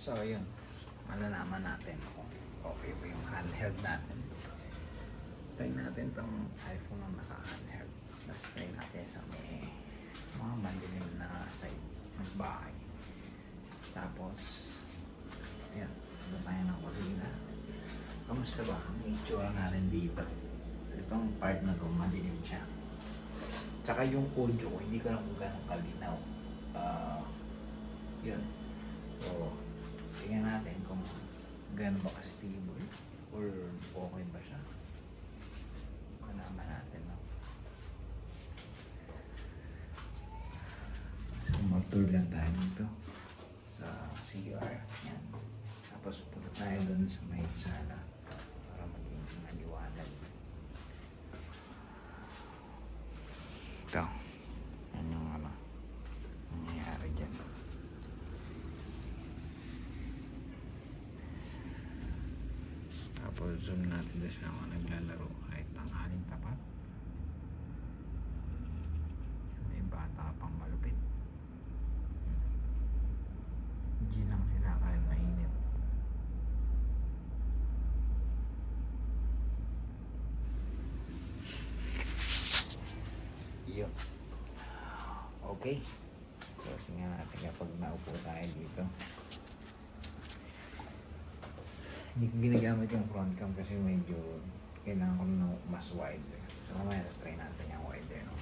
So, yun. Malalaman natin kung okay ba yung handheld natin. Try natin tong iPhone na naka-handheld. Tapos try natin sa may mga mandilim na side ng bahay. Tapos, ayan. Ito tayo ng kusina. Kamusta ba? Ang itsura natin dito. Itong part na to, madilim siya. Tsaka yung audio ko, hindi ko lang kung gano'ng kalinaw. Yun. So, tingnan natin kung gano'n ba ka-stable or okay ba siya. Malaman natin, no? So, mag-tour lang tayo dito sa CR. Yan. Tapos, punta tayo dun sa may sala para maging maliwanag. Ito. Yan yung nangyayari dyan. Tapos zoom natin doon sa mga naglalaro kahit tanghaling tapat. May bata pang malupit. Hindi lang sila kahit mainit. Yun. Okay. So, tingnan natin kapag naupo tayo dito. Hindi ko ginagamit yung front cam kasi medyo kailangan ko na mas wider. So, mamaya try natin yung wider, no?